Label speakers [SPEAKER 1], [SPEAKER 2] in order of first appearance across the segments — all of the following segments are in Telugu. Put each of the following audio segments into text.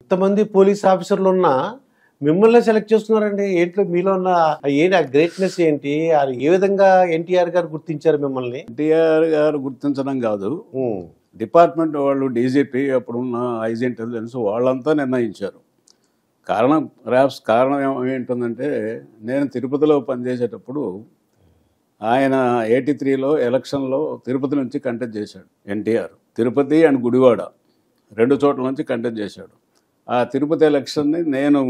[SPEAKER 1] ఇంతమంది పోలీస్ ఆఫీసర్లు ఉన్నా మిమ్మల్ని సెలెక్ట్ చేస్తున్నారండి. ఏంట్లో మీలో ఉన్న ఏంటి ఆ గ్రేట్నెస్ ఏంటి? అది ఏ విధంగా ఎన్టీఆర్ గారు గుర్తించారు మిమ్మల్ని?
[SPEAKER 2] ఎన్టీఆర్ గారు గుర్తించడం కాదు, డిపార్ట్మెంట్ వాళ్ళు, డీజీపీ, అప్పుడున్న ఐజీ ఇంటెలిజెన్స్ వాళ్ళంతా నిర్ణయించారు. కారణం ఏంటంటే, నేను తిరుపతిలో పనిచేసేటప్పుడు ఆయన 83లో ఎలక్షన్లో తిరుపతి నుంచి కంటెస్ట్ చేశాడు. ఎన్టీఆర్ తిరుపతి అండ్ గుడివాడ 2 చోట్ల నుంచి కంటెస్ట్ చేశాడు. ఆ తిరుపతి ఎలక్షన్ని నేను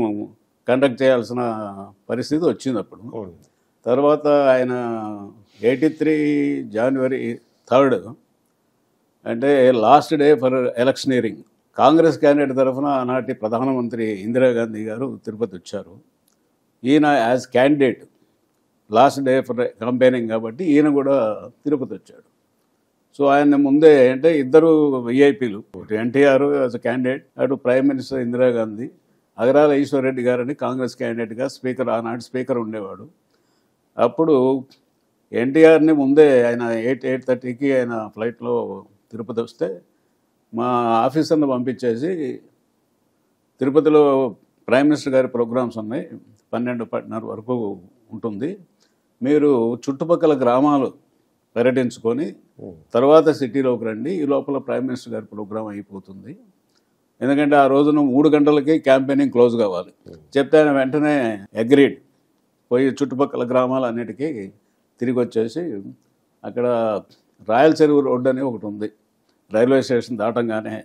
[SPEAKER 2] కండక్ట్ చేయాల్సిన పరిస్థితి వచ్చింది అప్పుడు. తర్వాత ఆయన 83 జనవరి 3 అంటే last day for electioneering, Congress candidate తరఫున ఆనాటి ప్రధానమంత్రి ఇందిరాగాంధీ గారు తిరుపతి వచ్చారు. ఈయన as candidate last day for కంపెయినింగ్ కాబట్టి ఈయన కూడా తిరుపతి వచ్చాడు. సో ఆయన ముందే అంటే ఇద్దరు విఐపీలు, ఎన్టీఆర్ యాజ్ క్యాండిడేట్, అటు ప్రైమ్ మినిస్టర్ ఇందిరాగాంధీ, అగరాల ఈశ్వర్రెడ్డి గారని కాంగ్రెస్ క్యాండిడేట్గా స్పీకర్, ఆనాటి స్పీకర్ ఉండేవాడు. అప్పుడు ఎన్టీఆర్ని ముందే ఆయన 8:30కి ఆయన ఫ్లైట్లో తిరుపతి వస్తే మా ఆఫీసర్ని పంపించేసి, తిరుపతిలో ప్రైమ్ మినిస్టర్ గారి ప్రోగ్రామ్స్ ఉన్నాయి, 12:30 వరకు ఉంటుంది, మీరు చుట్టుపక్కల గ్రామాలు పర్యటించుకొని తర్వాత సిటీలోకి రండి, ఈ లోపల ప్రైమ్ మినిస్టర్ గారి ప్రోగ్రాం అయిపోతుంది, ఎందుకంటే ఆ రోజున 3 గంటలకి క్యాంపెయినింగ్ క్లోజ్ కావాలి చెప్తే ఆయన వెంటనే అగ్రీడ్. పోయి చుట్టుపక్కల గ్రామాలన్నిటికీ తిరిగి వచ్చేసి అక్కడ రాయల చెరువు రోడ్డు అని ఒకటి ఉంది, రైల్వే స్టేషన్ దాటంగానే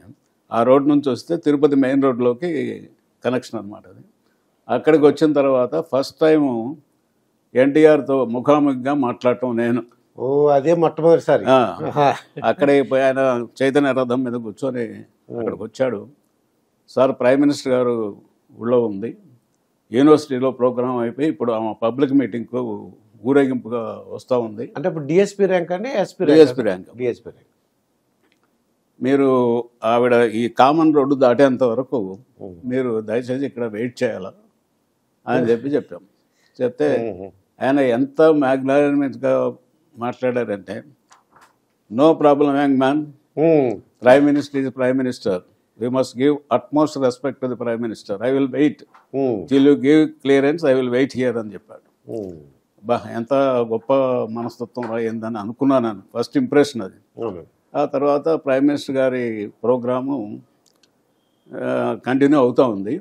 [SPEAKER 2] ఆ రోడ్ నుంచి వస్తే తిరుపతి మెయిన్ రోడ్లోకి కనెక్షన్ అనమాట అది. అక్కడికి వచ్చిన తర్వాత ఫస్ట్ టైము ఎన్టీఆర్తో ముఖాముఖిగా మాట్లాడటం నేను.
[SPEAKER 1] ఓ, అదే మొట్టమొదటిసారి.
[SPEAKER 2] అక్కడే ఆయన చైతన్య రథం మీద కూర్చొని అక్కడికి వచ్చాడు. సార్, ప్రైమ్ మినిస్టర్ గారు ఊళ్ళో ఉంది, యూనివర్సిటీలో ప్రోగ్రాం అయిపోయి ఇప్పుడు ఆమె పబ్లిక్ మీటింగ్కు ఊరేగింపుగా వస్తూ ఉంది.
[SPEAKER 1] అంటే ఇప్పుడు డిఎస్పీ ర్యాంక్ అండి?
[SPEAKER 2] DSP rank.
[SPEAKER 1] DSP rank.
[SPEAKER 2] మీరు ఆవిడ ఈ కామన్ రోడ్డు దాటేంత వరకు మీరు దయచేసి ఇక్కడ వెయిట్ చేయాలా అని చెప్పాం. చెప్తే ఆయన ఎంత మ్యాగ్నానిమస్గా మాట్లాడారంటే, no problem young man, prime minister is prime minister, we must give utmost respect to the prime minister, I will wait till you give clearance, I will wait here అని చెప్పాడు. ఎంత గొప్ప మనస్తత్వం ఏందని అనుకున్నాను నేను, ఫస్ట్ ఇంప్రెషన్ అది. ఆ తర్వాత ప్రైమ్ మినిస్టర్ గారి ప్రోగ్రాము కంటిన్యూ అవుతూ ఉంది.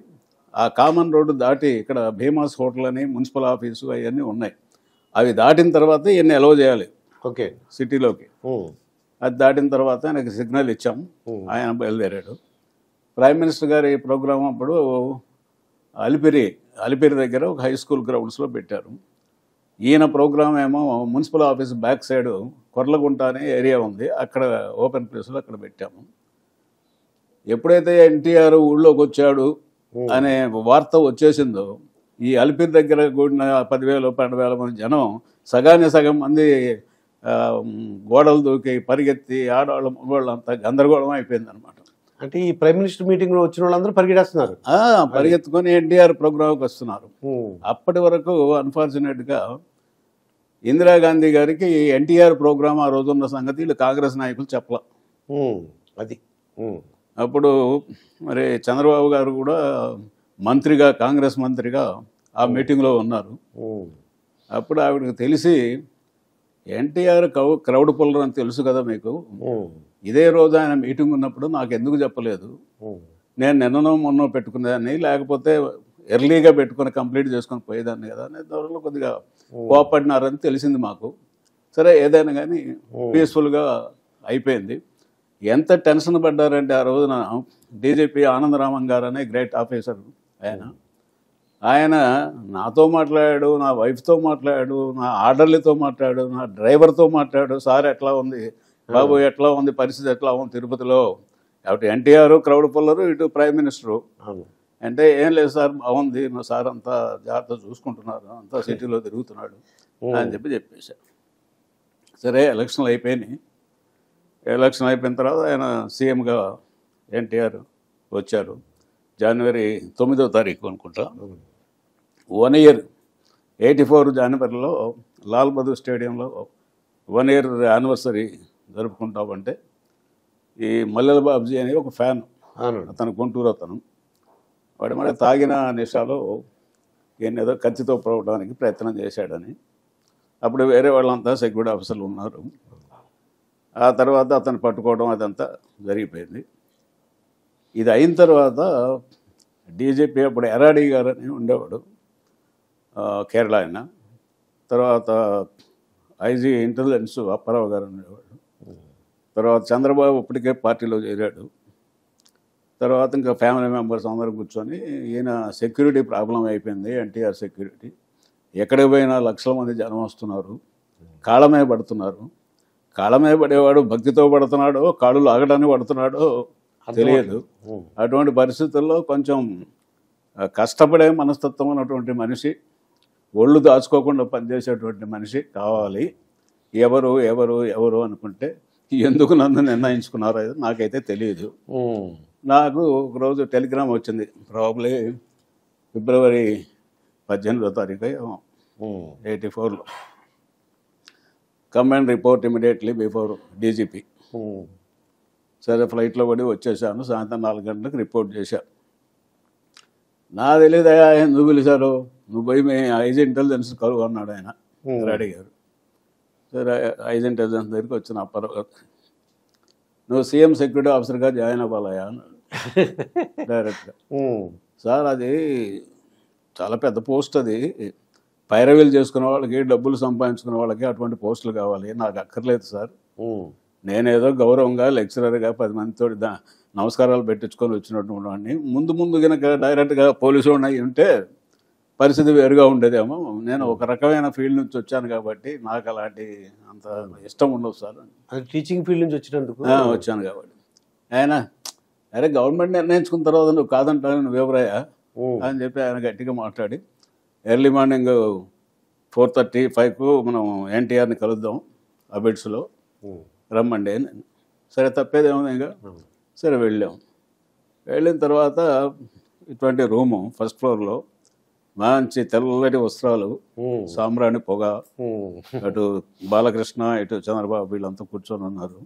[SPEAKER 2] ఆ కామన్ రోడ్డు దాటి ఇక్కడ భీమాస్ హోటల్ అని మున్సిపల్ ఆఫీసు అవన్నీ ఉన్నాయి, అవి దాటిన తర్వాత ఈయన్ని అలౌ చేయాలి
[SPEAKER 1] ఓకే
[SPEAKER 2] సిటీలోకి. అది దాటిన తర్వాత ఆయనకి సిగ్నల్ ఇచ్చాం, ఆయన బయలుదేరాడు. ప్రైమ్ మినిస్టర్ గారి ప్రోగ్రాం అప్పుడు అలిపిరి దగ్గర ఒక హై స్కూల్ గ్రౌండ్స్లో పెట్టారు. ఈయన ప్రోగ్రాం ఏమో municipal office back side Korlagunta అనే ఏరియా ఉంది, అక్కడ ఓపెన్ ప్లేస్లో అక్కడ పెట్టాము. ఎప్పుడైతే ఎన్టీఆర్ ఊళ్ళోకి వచ్చాడు అనే వార్త వచ్చేసిందో, ఈ అలిపిరి దగ్గర కూడిన 10,000-12,000 మంది జనం సగానికి సగం మంది గోడలు దూకి పరిగెత్తి ఆడవాళ్ళు మగవాళ్ళు అంతా గందరగోళం అయిపోయింది అనమాట.
[SPEAKER 1] అంటే ఈ ప్రైమ్ మినిస్టర్ మీటింగ్ లో వచ్చిన వాళ్ళందరూ పరిగెడేస్తున్నారు,
[SPEAKER 2] పరిగెత్తుకొని ఎన్టీఆర్ ప్రోగ్రాంకి వస్తున్నారు. అప్పటి వరకు అన్ఫార్చునేట్గా ఇందిరాగాంధీ గారికి ఎన్టీఆర్ ప్రోగ్రాం ఆ రోజున్న సంగతి వీళ్ళు కాంగ్రెస్ నాయకులు చెప్పలా.
[SPEAKER 1] అది
[SPEAKER 2] అప్పుడు మరి చంద్రబాబు గారు కూడా మంత్రిగా, కాంగ్రెస్ మంత్రిగా ఆ మీటింగ్లో ఉన్నారు. అప్పుడు ఆవిడకి తెలిసి, ఎన్టీఆర్ క్రౌడ్ పుల్లర్ అని తెలుసు కదా మీకు, ఇదే రోజు ఆయన మీటింగ్ ఉన్నప్పుడు నాకు ఎందుకు చెప్పలేదు, నేను నిన్ననో మొన్నో పెట్టుకునేదాన్ని, లేకపోతే ఎర్లీగా పెట్టుకుని కంప్లీట్ చేసుకొని పోయేదాన్ని కదా అనే ధోరణిలో కొద్దిగా కోపడినారని తెలిసింది మాకు. సరే, ఏదైనా కానీ పీస్ఫుల్గా అయిపోయింది. ఎంత టెన్షన్ పడ్డారంటే ఆ రోజున డీజీపీ ఆనందరామన్ గారు అనే గ్రేట్ ఆఫీసర్, ఆయన నాతో మాట్లాడాడు, నా వైఫ్తో మాట్లాడాడు, నా ఆర్డర్లతో మాట్లాడాడు, నా డ్రైవర్తో మాట్లాడాడు, సార్ ఎట్లా ఉంది బాబు, ఎట్లా ఉంది పరిస్థితి, ఎట్లా ఉంది తిరుపతిలో, అటు ఎన్టీఆర్ క్రౌడ్ పుల్లరు, ఇటు ప్రైమ్ మినిస్టరు. అంటే ఏం లేదు సార్, బాగుంది, మా సార్ అంతా జాగ్రత్త చూసుకుంటున్నారు, అంతా సిటీలో తిరుగుతున్నాడు అని చెప్పేశారు. సరే, ఎలక్షన్లు అయిపోయినాయి. ఎలక్షన్ అయిపోయిన తర్వాత ఆయన సీఎంగా ఎన్టీఆర్ వచ్చారు. జనవరి 9వ తారీఖు అనుకుంటా. 1 ఇయర్ 84 జనవరిలో లాల్ బహదూర్ స్టేడియంలో 1 ఇయర్ యానివర్సరీ జరుపుకుంటామంటే, ఈ మల్లెల బాబ్జీ అనే ఒక ఫ్యాన్, అతను గుంటూరు అతను, వాడు మరి తాగిన నిషాలో ఏదో కత్తితో పోవడానికి ప్రయత్నం చేశాడని. అప్పుడు వేరే వాళ్ళంతా సెక్యూరిటీ ఆఫీసర్లు ఉన్నారు. ఆ తర్వాత అతను పట్టుకోవడం అదంతా జరిగిపోయింది. ఇది అయిన తర్వాత డీజీపీ అప్పుడు ఎరాడి గారు అని ఉండేవాడు, కేరళ ఆయన. తర్వాత ఐజీ ఇంటెలిజెన్స్ అప్పారావు గారు ఉండేవాడు. తర్వాత చంద్రబాబు ఇప్పటికే పార్టీలో చేరాడు. తర్వాత ఇంకా ఫ్యామిలీ మెంబర్స్ అందరూ కూర్చొని ఈయన సెక్యూరిటీ ప్రాబ్లం అయిపోయింది, ఎన్టీఆర్ సెక్యూరిటీ. ఎక్కడికి పోయినా లక్షల మంది జనం వస్తున్నారు, కాళ్ళమే పడుతున్నారు. కాళ్ళమే పడేవాడు భక్తితో పడుతున్నాడో కాళ్ళు లాగడానికి పడుతున్నాడో తెలియదు. అటువంటి పరిస్థితుల్లో కొంచెం కష్టపడే మనస్తత్వం ఉన్నటువంటి మనిషి, ఒళ్ళు దాచుకోకుండా పనిచేసేటువంటి మనిషి కావాలి. ఎవరు ఎవరు ఎవరు అనుకుంటే ఎందుకు నన్ను నిర్ణయించుకున్నారో నాకైతే తెలియదు. నాకు ఒకరోజు టెలిగ్రామ్ వచ్చింది, ప్రాబ్లీ ఫిబ్రవరి 18వ తారీఖు 84లో. Come and report immediately before DGP. సరే ఫ్లైట్లో పడి వచ్చేసాను. సాయంత్రం 4 గంటలకు రిపోర్ట్ చేశాను. నా తెలియదయా ఎందుకు పిలిచారు, నువ్వు పోయి మీ ఐజీ ఇంటెలిజెన్స్ కలువు అన్నాడు ఆయన, రెడీ గారు. సరే ఐజీ ఇంటెలిజెన్స్ దగ్గరికి వచ్చిన అప్పారావు గారు, నువ్వు సీఎం సెక్యూరిటీ ఆఫీసర్గా జాయిన్ అవ్వాలయా అన్నాడు డైరెక్ట్గా. సార్ అది చాలా పెద్ద పోస్ట్, అది పైరవీలు చేసుకునే వాళ్ళకి, డబ్బులు సంపాదించుకునే వాళ్ళకి అటువంటి పోస్టులు కావాలి, నాకు అక్కర్లేదు సార్. నేనేదో గౌరవంగా లెక్చరర్గా 10 మందితో నమస్కారాలు పెట్టించుకొని వచ్చినటువంటి వాడిని. ముందు కనుక డైరెక్ట్గా పోలీసు వాడిని ఉంటే పరిస్థితి వేరుగా ఉండేదేమో. నేను ఒక రకమైన ఫీల్డ్ నుంచి వచ్చాను కాబట్టి నాకు అలాంటి అంత ఇష్టం ఉండదు సార్.
[SPEAKER 1] టీచింగ్ ఫీల్డ్ నుంచి వచ్చినందుకు
[SPEAKER 2] వచ్చాను కాబట్టి ఆయన, అరే గవర్నమెంట్ నిర్ణయించుకున్న తర్వాత నువ్వు కాదంటాను, నువ్వు ఎవరయ్యా అని చెప్పి ఆయన గట్టిగా మాట్లాడి, ఎర్లీ మార్నింగ్ 4:35కు మనం ఎన్టీఆర్ని కలుద్దాం అబిడ్స్లో, రమ్మండి అని. సరే తప్పేదేముంది ఇంకా. సరే వెళ్ళాం. వెళ్ళిన తర్వాత ఇటువంటి రూము ఫస్ట్ ఫ్లోర్లో, మంచి తెల్లటి వస్త్రాలు, సాంబ్రాణి పొగ, అటు బాలకృష్ణ ఇటు చంద్రబాబు వీళ్ళంతా కూర్చొని ఉన్నారు.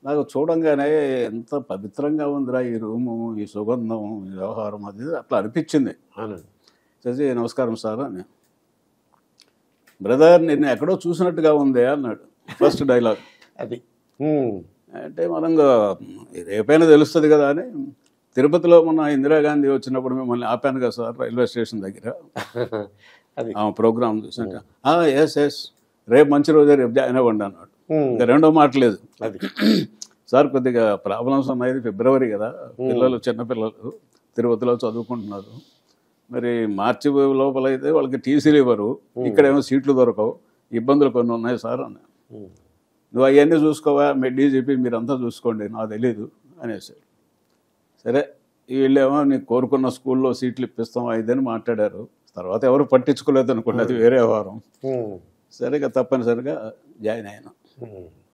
[SPEAKER 2] నాకు చూడంగానే ఎంత పవిత్రంగా ఉందిరా ఈ రూము, ఈ సుగంధం, ఈ వ్యవహారం, అది అట్లా అనిపించింది. చేసి నమస్కారం సార్ అని. బ్రదర్ నిన్ను ఎక్కడో చూసినట్టుగా ఉంది అన్నాడు ఫస్ట్ డైలాగ్.
[SPEAKER 1] అది
[SPEAKER 2] అంటే మనం రేపైనా తెలుస్తుంది కదా అని, తిరుపతిలో మొన్న ఇందిరాగాంధీ వచ్చినప్పుడు మిమ్మల్ని ఆపాను కదా సార్ రైల్వే స్టేషన్ దగ్గర, ప్రోగ్రామ్ చూసినట్టు. ఎస్ రేపు మంచి రోజే, రేపు జాయిన్ అవ్వండి అన్నాడు. ఇంకా రెండో మాట లేదు.
[SPEAKER 1] అది
[SPEAKER 2] సార్ కొద్దిగా ప్రాబ్లమ్స్ ఉన్నాయి, ఫిబ్రవరి కదా, పిల్లలు చిన్నపిల్లలు తిరుపతిలో చదువుకుంటున్నారు, మరి మార్చి లోపల అయితే వాళ్ళకి టీసీలు ఇవ్వరు, ఇక్కడేమో సీట్లు దొరకవు, ఇబ్బందులు కొన్ని ఉన్నాయి సార్ అన్న. నువ్వు అవన్నీ చూసుకోవా, మీ డీజీపీ మీరంతా చూసుకోండి, నాకు తెలీదు అనేసారు. సరే వీళ్ళేమో నీకు కోరుకున్న స్కూల్లో సీట్లు ఇప్పిస్తాం అయిదని మాట్లాడారు. తర్వాత ఎవరు పట్టించుకోలేదు అనుకోండి, అది వేరే వారం. సరిగా తప్పనిసరిగా జాయిన్ అయినా.